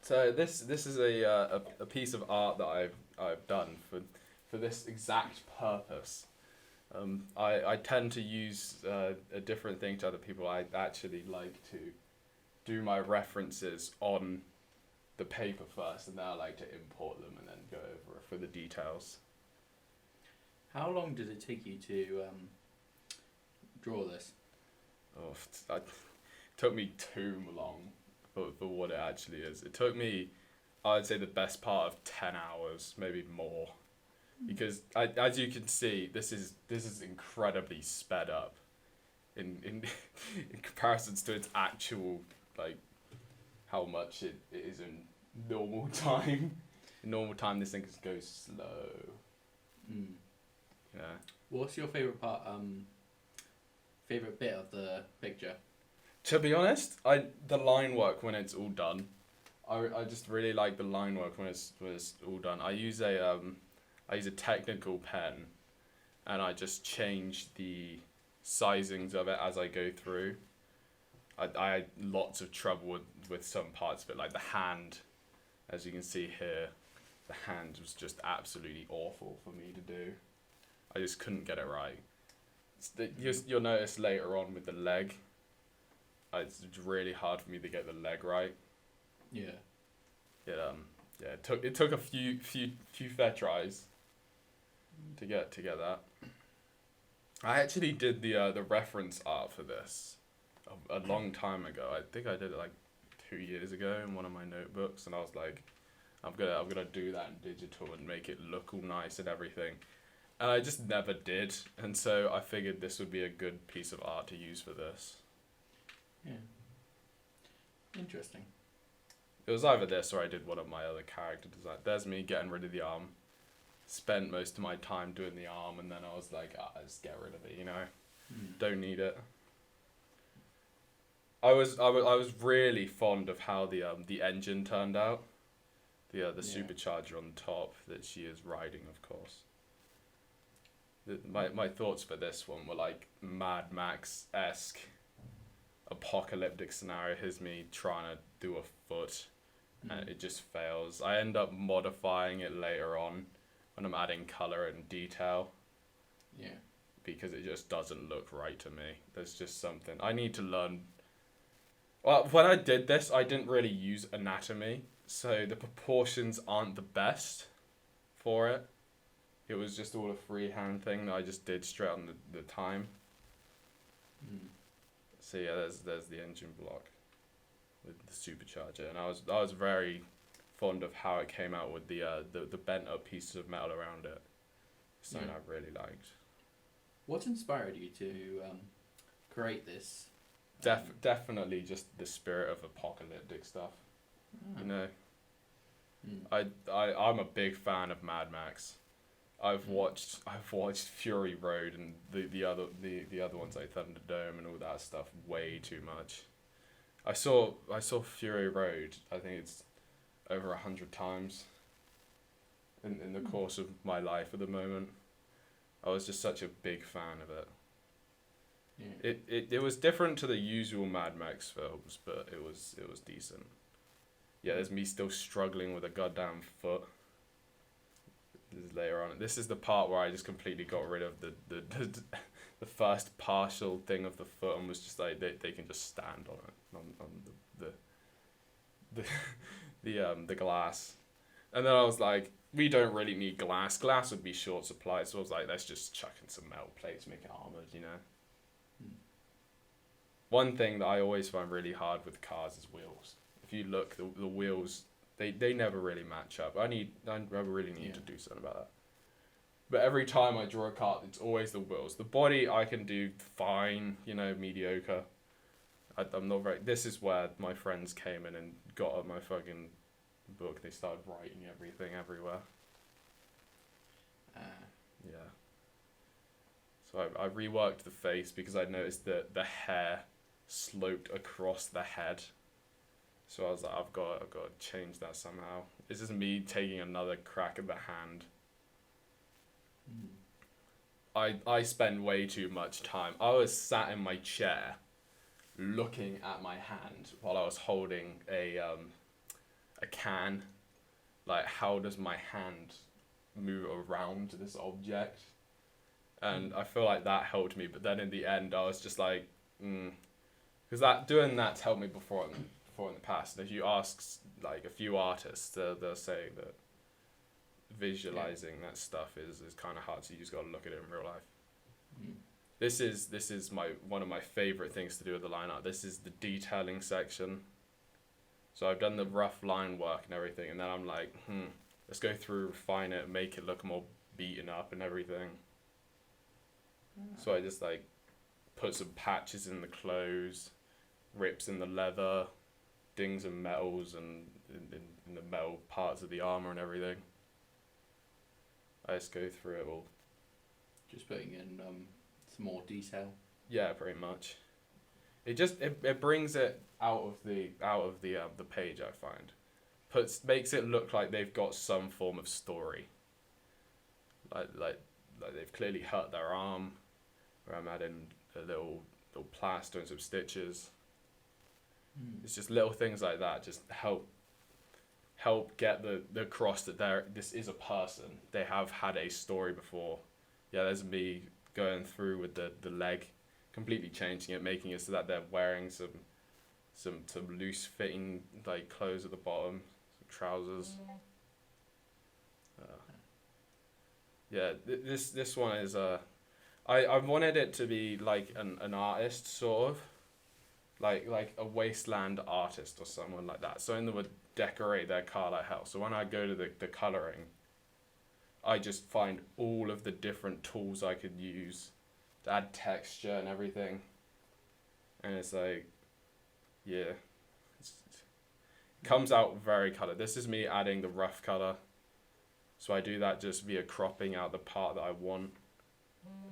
So this is a piece of art that I've done for this exact purpose. I tend to use a different thing to other people. I actually like to do my references on the paper first, and then I like to import them and then go over it for the details. How long did it take you to draw this? Oh, it took me too long for what it actually is. It took me, I'd say, the best part of 10 hours, maybe more, because as you can see, this is incredibly sped up in in comparisons to its actual like how much it is in normal time. In normal time, this thing just goes slow. Mm. Yeah. What's your favorite part? Favorite bit of the picture? To be honest, the line work when it's all done. I just really like the line work when it's all done. I use a technical pen, and I just change the sizings of it as I go through. I had lots of trouble with some parts of it, like the hand, as you can see here. The hand was just absolutely awful for me to do. I just couldn't get it right. You'll notice later on with the leg, it's really hard for me to get the leg right. Yeah. Yeah, it took a few fair tries to get that. I actually did the reference art for this a long time ago. I think I did it like 2 years ago in one of my notebooks, and I was like, I'm gonna do that in digital and make it look all nice and everything. And I just never did, and so I figured this would be a good piece of art to use for this. Yeah. Interesting. It was either this or I did one of my other character designs. There's me getting rid of the arm. Spent most of my time doing the arm, and then I was like, just get rid of it, you know? Don't need it. I was really fond of how the engine turned out. The supercharger on top that she is riding, of course. My thoughts for this one were like Mad Max-esque apocalyptic scenario. Here's me trying to do a foot, and it just fails. I end up modifying it later on when I'm adding color and detail. Yeah. Because it just doesn't look right to me. There's just something I need to learn. Well, when I did this, I didn't really use anatomy, so the proportions aren't the best for it. It was just all a freehand thing that I just did straight on the time. So yeah, there's the engine block with the supercharger, and I was very fond of how it came out with the bent up pieces of metal around it. Something I really liked. What inspired you to create this? Definitely just the spirit of apocalyptic stuff. You know, I'm a big fan of Mad Max. I've watched Fury Road and the other ones like Thunderdome and all that stuff way too much. I saw Fury Road. I think it's over 100 times. In the course of my life at the moment, I was just such a big fan of it. Yeah. It was different to the usual Mad Max films, but it was decent. Yeah, there's me still struggling with a goddamn foot. This is later on. This is the part where I just completely got rid of the first partial thing of the foot and was just like they can just stand on it on the glass, and then I was like, we don't really need glass. Glass would be short supply, so I was like, let's just chuck in some metal plates, make it armored, you know. One thing that I always find really hard with cars is wheels. If you look, the wheels, they never really match up. I really need to do something about that. But every time I draw a car, it's always the wheels. The body I can do fine, you know, mediocre. I'm not very. This is where my friends came in and got up my fucking book. They started writing everything everywhere. Yeah. So I reworked the face because I noticed that the hair sloped across the head. So I was like, I've got to change that somehow. This is me taking another crack at the hand. I spend way too much time. I was sat in my chair looking at my hand while I was holding a a can. Like, how does my hand move around this object? And I feel like that helped me. But then in the end, I was just like, because doing that's helped me before in the past. And if you ask like a few artists, they'll say that visualizing that stuff is kind of hard. So you just got to look at it in real life. This is one of my favorite things to do with the line art. This is the detailing section. So I've done the rough line work and everything, and then I'm like, let's go through, refine it, make it look more beaten up and everything. So I just like put some patches in the clothes, rips in the leather, dings and metals and in the metal parts of the armor and everything. I just go through it all. Just putting in some more detail. Yeah, pretty much. It brings it out of the page, I find. Makes it look like they've got some form of story. Like they've clearly hurt their arm, or I'm adding a little plaster and some stitches. It's just little things like that just help get the across that this is a person. They have had a story before. Yeah, there's me going through with the leg, completely changing it, making it so that they're wearing some loose fitting like clothes at the bottom, some trousers. This one is I wanted it to be like an artist sort of, like a wasteland artist or someone like that. Someone that would decorate their car like hell. So when I go to the colouring, I just find all of the different tools I could use to add texture and everything. And it's like, yeah, it comes out very coloured. This is me adding the rough colour. So I do that just via cropping out the part that I want.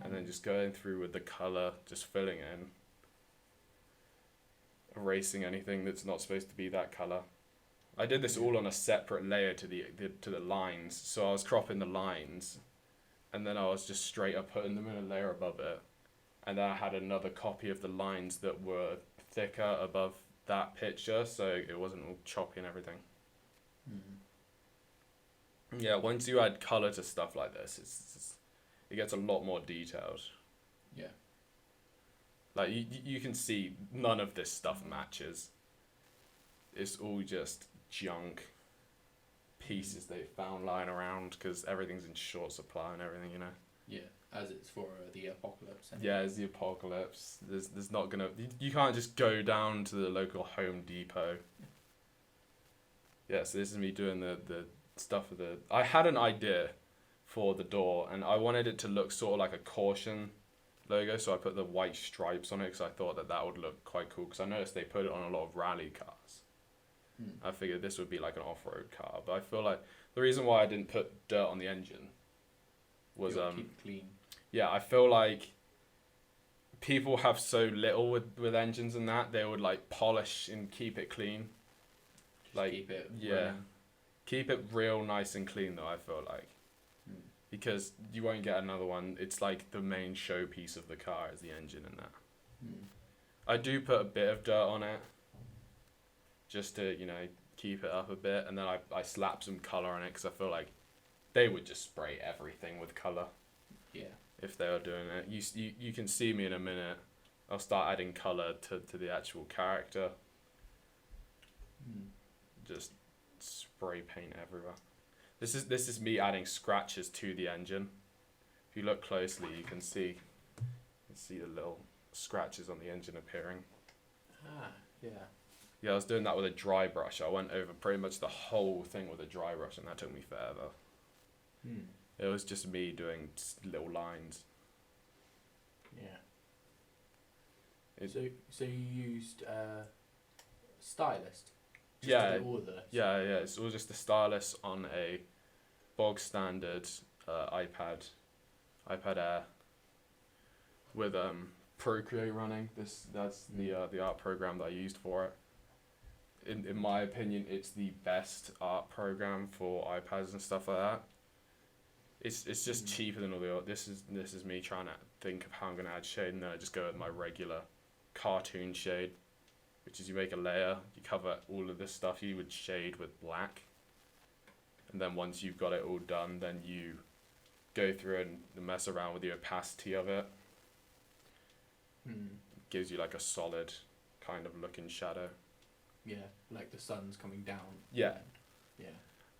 And then just going through with the colour, just filling it in. Erasing anything that's not supposed to be that colour. I did this all on a separate layer to the lines. So I was cropping the lines, and then I was just straight up putting them in a layer above it. And then I had another copy of the lines that were thicker above that picture, so it wasn't all choppy and everything. Yeah, once you add colour to stuff like this, it gets a lot more detailed. Yeah. Like, you can see none of this stuff matches. It's all just junk pieces they found lying around because everything's in short supply and everything, you know? Yeah, as it's for the apocalypse. Anyway. Yeah, it's the apocalypse. There's not gonna... You can't just go down to the local Home Depot. Yeah, so this is me doing the stuff with the... I had an idea for the door, and I wanted it to look sort of like a caution logo, so I put the white stripes on it because I thought that would look quite cool, because I noticed they put it on a lot of rally cars. I figured this would be like an off-road car, but I feel like the reason why I didn't put dirt on the engine was keep it clean. Yeah, I feel like people have so little with engines and that they would like polish and keep it clean. Just like keep it running. Keep it real nice and clean though, I feel like. Because you won't get another one. It's like the main showpiece of the car is the engine and that. I do put a bit of dirt on it just to, keep it up a bit, and then I slap some colour on it because I feel like they would just spray everything with colour. Yeah. If they were doing it. You can see me in a minute. I'll start adding colour to the actual character. Just spray paint everywhere. This is me adding scratches to the engine. If you look closely, you can see the little scratches on the engine appearing. Yeah. Yeah, I was doing that with a dry brush. I went over pretty much the whole thing with a dry brush, and that took me forever. It was just me doing little lines. Yeah. So you used stylist? Just to do all of this? Yeah. It's all just the stylus on a bog standard iPad Air with Procreate running. That's the art program that I used for it. In my opinion, it's the best art program for iPads and stuff like that. It's just cheaper than all the other. This is me trying to think of how I'm gonna add shade, and then I just go with my regular cartoon shade. which is you make a layer, you cover all of this stuff, you would shade with black. And then once you've got it all done, then you go through and mess around with the opacity of it. Gives you like a solid kind of looking shadow. Yeah, like the sun's coming down. Yeah. Yeah.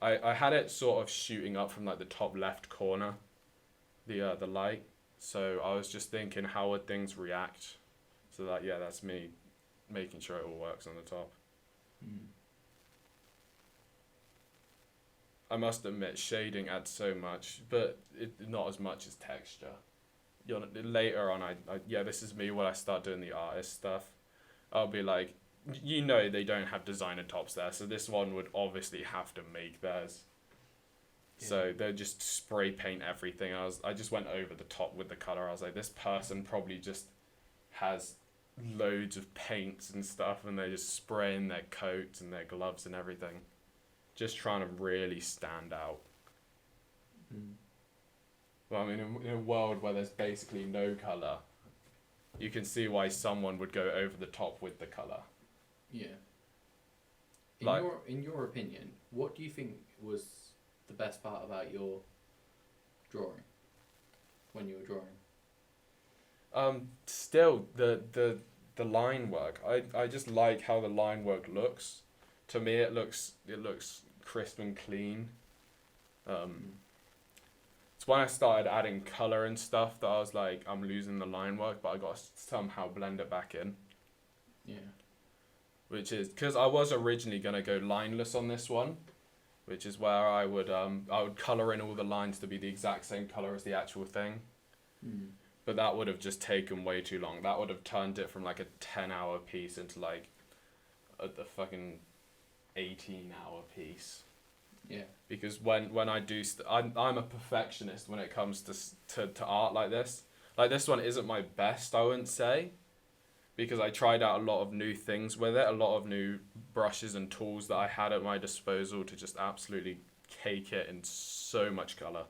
I had it sort of shooting up from like the top left corner, the light. So I was just thinking, how would things react? So that, yeah, that's me making sure it all works on the top. I must admit, shading adds so much, but not as much as texture. Later on, this is me when I start doing the artist stuff. I'll be like, they don't have designer tops there, so this one would obviously have to make theirs. Yeah. So they'll just spray paint everything. I just went over the top with the color. I was like, this person probably just has loads of paints and stuff, and they're just spraying their coats and their gloves and everything, just trying to really stand out. Well, I mean, in a world where there's basically no color, you can see why someone would go over the top with the color. Yeah. In your opinion, what do you think was the best part about your drawing when you were drawing? Still the line work. I just like how the line work looks. To me, it looks crisp and clean. It's when I started adding color and stuff that I was like, I'm losing the line work, but I got to somehow blend it back in. Yeah. Which is because I was originally gonna go lineless on this one, which is where I would color in all the lines to be the exact same color as the actual thing. But that would have just taken way too long. That would have turned it from like a 10-hour piece into like a fucking 18-hour piece. Yeah. Because when I do, I'm a perfectionist when it comes to art like this. Like this one isn't my best, I wouldn't say, because I tried out a lot of new things with it, a lot of new brushes and tools that I had at my disposal to just absolutely cake it in so much color.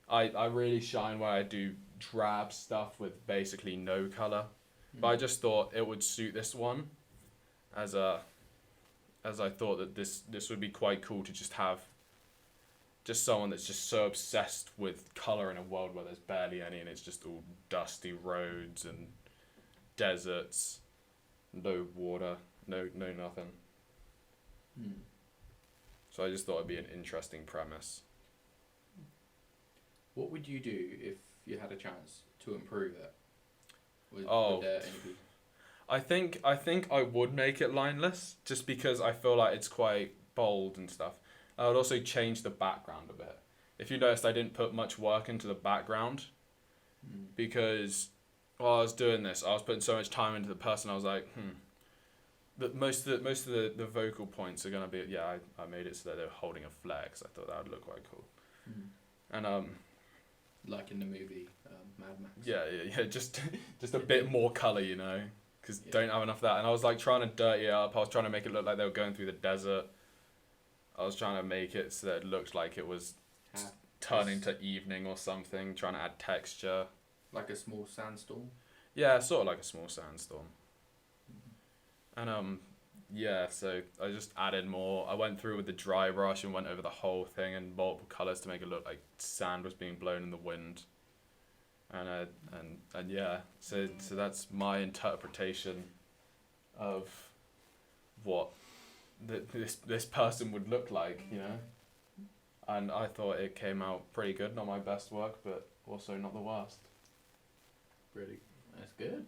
I really shine where I do drab stuff with basically no color, but I just thought it would suit this one as I thought that this would be quite cool to just have just someone that's just so obsessed with color in a world where there's barely any, and it's just all dusty roads and deserts, no water, no nothing. So I just thought it'd be an interesting premise. What would you do if you had a chance to improve it? Would there any be... I think I would make it lineless, just because I feel like it's quite bold and stuff. I would also change the background a bit. If you noticed, I didn't put much work into the background, because while I was doing this, I was putting so much time into the person. I was like, most of the vocal points are gonna be, I made it so that they're holding a flag, because I thought that would look quite cool. And like in the movie Mad Max. Yeah, just a bit more color, because don't have enough of that. And I was like trying to dirty it up. I was trying to make it look like they were going through the desert. I was trying to make it so that it looked like it was turning to evening or something, trying to add texture. Like a small sandstorm? Yeah, sort of like a small sandstorm. And so I just added more. I went through with the dry brush and went over the whole thing in multiple colors to make it look like sand was being blown in the wind. And so that's my interpretation of what this person would look like, And I thought it came out pretty good. Not my best work, but also not the worst. Really, that's good.